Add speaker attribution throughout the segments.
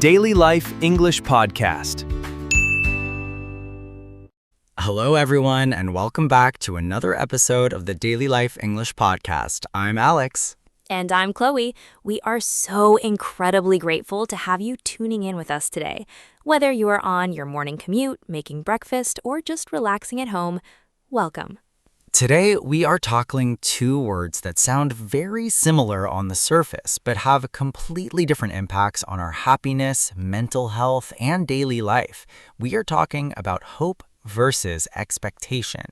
Speaker 1: Daily Life English Podcast.
Speaker 2: Hello, everyone, and welcome back to another episode of the Daily Life English Podcast. I'm Alex.
Speaker 3: And I'm Chloe. We are so incredibly grateful to have you tuning in with us today. Whether you are on your morning commute, making breakfast, or just relaxing at home, welcome.
Speaker 2: Today, we are tackling two words that sound very similar on the surface, but have completely different impacts on our happiness, mental health, and daily life. We are talking about hope versus expectation.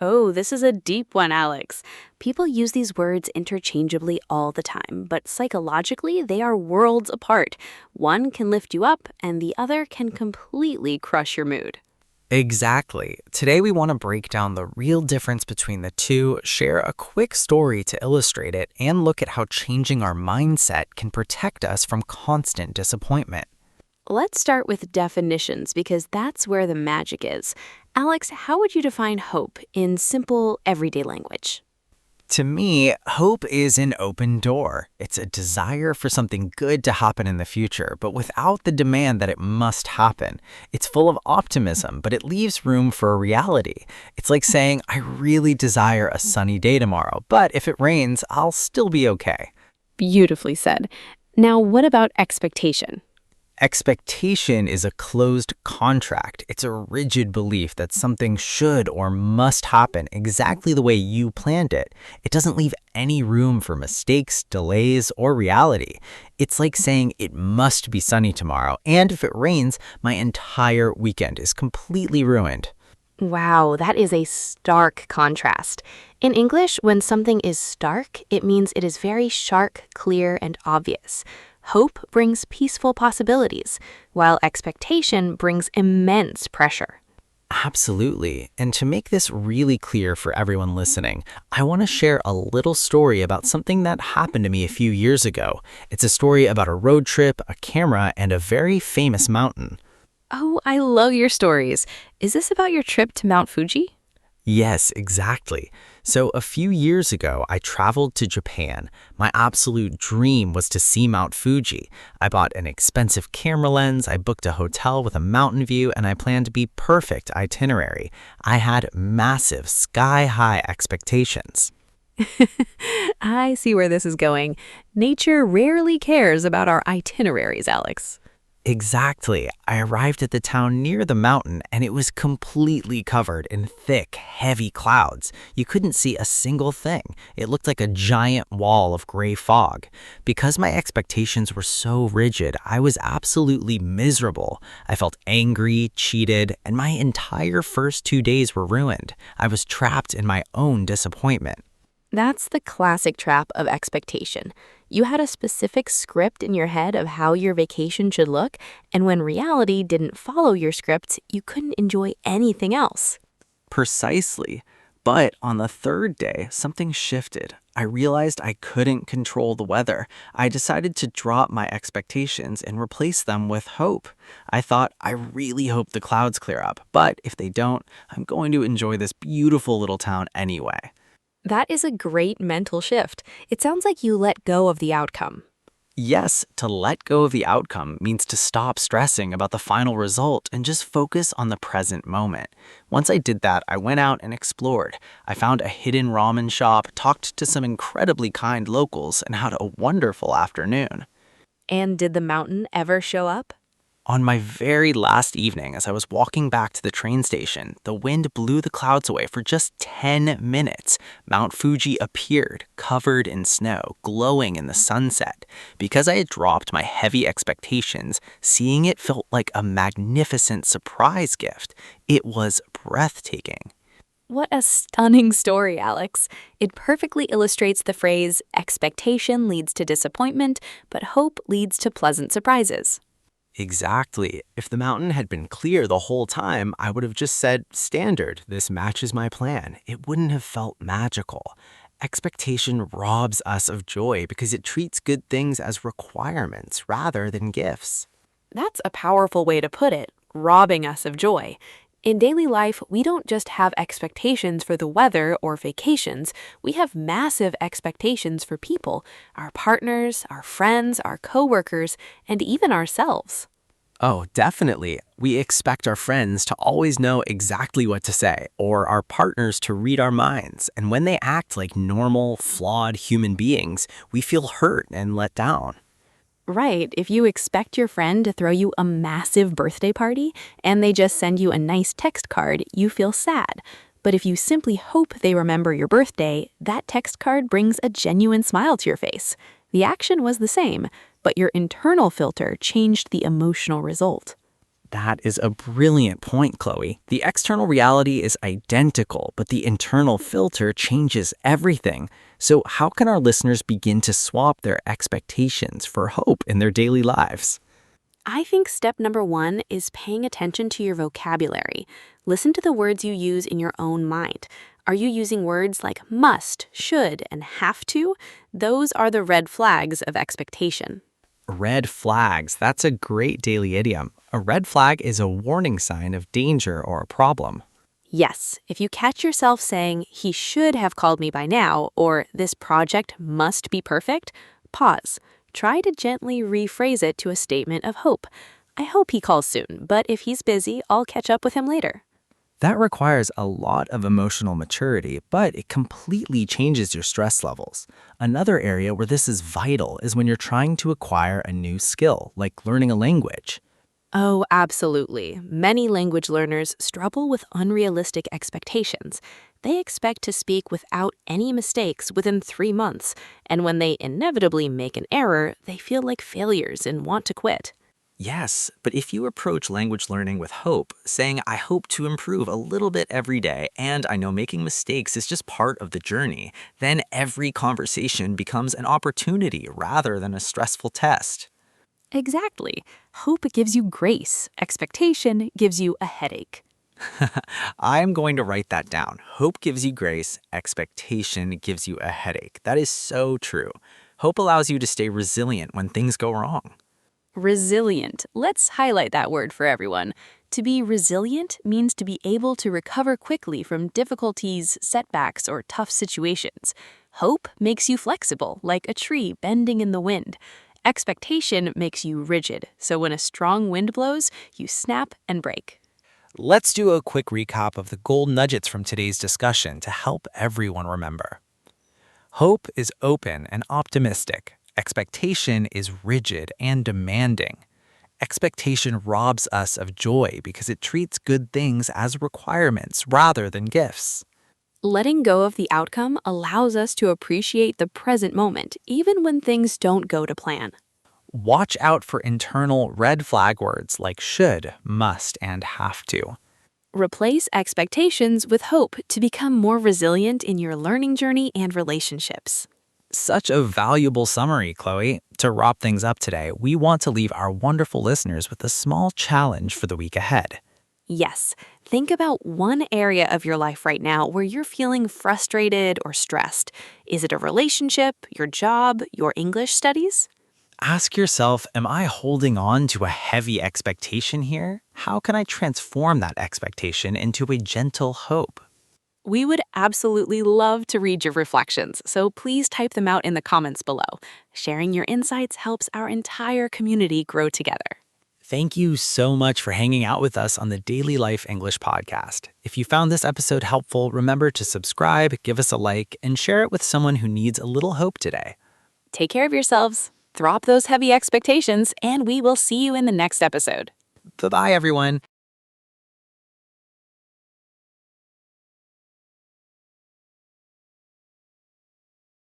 Speaker 4: Oh, this is a deep one, Alex. People use these words interchangeably all the time, but psychologically, they are worlds apart. One can lift you up, and the other can completely crush your mood.
Speaker 2: Exactly. Today, we want to break down the real difference between the two, share a quick story to illustrate it, and look at how changing our mindset can protect us from constant disappointment.
Speaker 4: Let's start with definitions because that's where the magic is. Alex, how would you define hope in simple, everyday language?
Speaker 2: To me, hope is an open door. It's a desire for something good to happen in the future, but without the demand that it must happen. It's full of optimism, but it leaves room for a reality. It's like saying, I really desire a sunny day tomorrow, but if it rains, I'll still be okay.
Speaker 4: Beautifully said. Now, what about expectation?
Speaker 2: Expectation is a closed contract. It's a rigid belief that something should or must happen exactly the way you planned it. It doesn't leave any room for mistakes, delays, or reality. It's like saying it must be sunny tomorrow, and if it rains, my entire weekend is completely ruined.
Speaker 4: Wow, that is a stark contrast. In English, when something is stark, it means it is very sharp, clear, and obvious. Hope brings peaceful possibilities, while expectation brings immense pressure.
Speaker 2: Absolutely. And to make this really clear for everyone listening, I want to share a little story about something that happened to me a few years ago. It's a story about a road trip, a camera, and a very famous mountain.
Speaker 4: Oh, I love your stories. Is this about your trip to Mount Fuji?
Speaker 2: Yes, exactly. So a few years ago, I traveled to Japan. My absolute dream was to see Mount Fuji. I bought an expensive camera lens, I booked a hotel with a mountain view, and I planned to be perfect itinerary. I had massive, sky-high expectations.
Speaker 4: I see where this is going. Nature rarely cares about our itineraries, Alex.
Speaker 2: Exactly. I arrived at the town near the mountain, and it was completely covered in thick, heavy clouds. You couldn't see a single thing. It looked like a giant wall of gray fog. Because my expectations were so rigid, I was absolutely miserable. I felt angry, cheated, and my entire first 2 days were ruined. I was trapped in my own disappointment.
Speaker 4: That's the classic trap of expectation. You had a specific script in your head of how your vacation should look, and when reality didn't follow your script, you couldn't enjoy anything else.
Speaker 2: Precisely. But on the third day, something shifted. I realized I couldn't control the weather. I decided to drop my expectations and replace them with hope. I thought, I really hope the clouds clear up, but if they don't, I'm going to enjoy this beautiful little town anyway.
Speaker 4: That is a great mental shift. It sounds like you let go of the outcome.
Speaker 2: Yes, to let go of the outcome means to stop stressing about the final result and just focus on the present moment. Once I did that, I went out and explored. I found a hidden ramen shop, talked to some incredibly kind locals, and had a wonderful afternoon.
Speaker 4: And did the mountain ever show up?
Speaker 2: On my very last evening, as I was walking back to the train station, the wind blew the clouds away for just 10 minutes. Mount Fuji appeared, covered in snow, glowing in the sunset. Because I had dropped my heavy expectations, seeing it felt like a magnificent surprise gift. It was breathtaking.
Speaker 4: What a stunning story, Alex. It perfectly illustrates the phrase, expectation leads to disappointment, but hope leads to pleasant surprises.
Speaker 2: Exactly. If the mountain had been clear the whole time, I would have just said, standard, this matches my plan. It wouldn't have felt magical. Expectation robs us of joy because it treats good things as requirements rather than gifts.
Speaker 4: That's a powerful way to put it, robbing us of joy. In daily life, we don't just have expectations for the weather or vacations, we have massive expectations for people, our partners, our friends, our coworkers, and even ourselves.
Speaker 2: Oh, definitely. We expect our friends to always know exactly what to say, or our partners to read our minds. And when they act like normal, flawed human beings, we feel hurt and let down.
Speaker 4: Right, if you expect your friend to throw you a massive birthday party and they just send you a nice text card, you feel sad. But if you simply hope they remember your birthday, that text card brings a genuine smile to your face. The action was the same, but your internal filter changed the emotional result.
Speaker 2: That is a brilliant point, Chloe. The external reality is identical, but the internal filter changes everything. So, how can our listeners begin to swap their expectations for hope in their daily lives?
Speaker 4: I think step number one is paying attention to your vocabulary. Listen to the words you use in your own mind. Are you using words like must, should, and have to? Those are the red flags of expectation.
Speaker 2: Red flags. That's a great daily idiom. A red flag is a warning sign of danger or a problem.
Speaker 4: Yes, if you catch yourself saying, he should have called me by now, or this project must be perfect, pause. Try to gently rephrase it to a statement of hope. I hope he calls soon, but if he's busy, I'll catch up with him later.
Speaker 2: That requires a lot of emotional maturity, but it completely changes your stress levels. Another area where this is vital is when you're trying to acquire a new skill, like learning a language.
Speaker 4: Oh, absolutely. Many language learners struggle with unrealistic expectations. They expect to speak without any mistakes within 3 months, and when they inevitably make an error, they feel like failures and want to quit.
Speaker 2: Yes, but if you approach language learning with hope, saying, I hope to improve a little bit every day, and I know making mistakes is just part of the journey, then every conversation becomes an opportunity rather than a stressful test.
Speaker 4: Exactly. Hope gives you grace. Expectation gives you a headache.
Speaker 2: I'm going to write that down. Hope gives you grace, expectation gives you a headache. That is so true. Hope allows you to stay resilient when things go wrong.
Speaker 4: Resilient. Let's highlight that word for everyone. To be resilient means to be able to recover quickly from difficulties, setbacks, or tough situations. Hope makes you flexible, like a tree bending in the wind. Expectation makes you rigid, so when a strong wind blows, you snap and break.
Speaker 1: Let's do a quick recap of the gold nuggets from today's discussion to help everyone remember. Hope is open and optimistic. Expectation is rigid and demanding. Expectation robs us of joy because it treats good things as requirements rather than gifts.
Speaker 4: Letting go of the outcome allows us to appreciate the present moment, even when things don't go to plan.
Speaker 1: Watch out for internal red flag words like should, must, and have to.
Speaker 4: Replace expectations with hope to become more resilient in your learning journey and relationships.
Speaker 1: Such a valuable summary, Chloe. To wrap things up today, we want to leave our wonderful listeners with a small challenge for the week ahead.
Speaker 4: Yes, think about one area of your life right now where you're feeling frustrated or stressed. Is it a relationship, your job, your English studies?
Speaker 1: Ask yourself, am I holding on to a heavy expectation here? How can I transform that expectation into a gentle hope?
Speaker 4: We would absolutely love to read your reflections, so please type them out in the comments below. Sharing your insights helps our entire community grow together.
Speaker 1: Thank you so much for hanging out with us on the Daily Life English podcast. If you found this episode helpful, remember to subscribe, give us a like, and share it with someone who needs a little hope today.
Speaker 4: Take care of yourselves, drop those heavy expectations, and we will see you in the next episode.
Speaker 1: Bye-bye, everyone.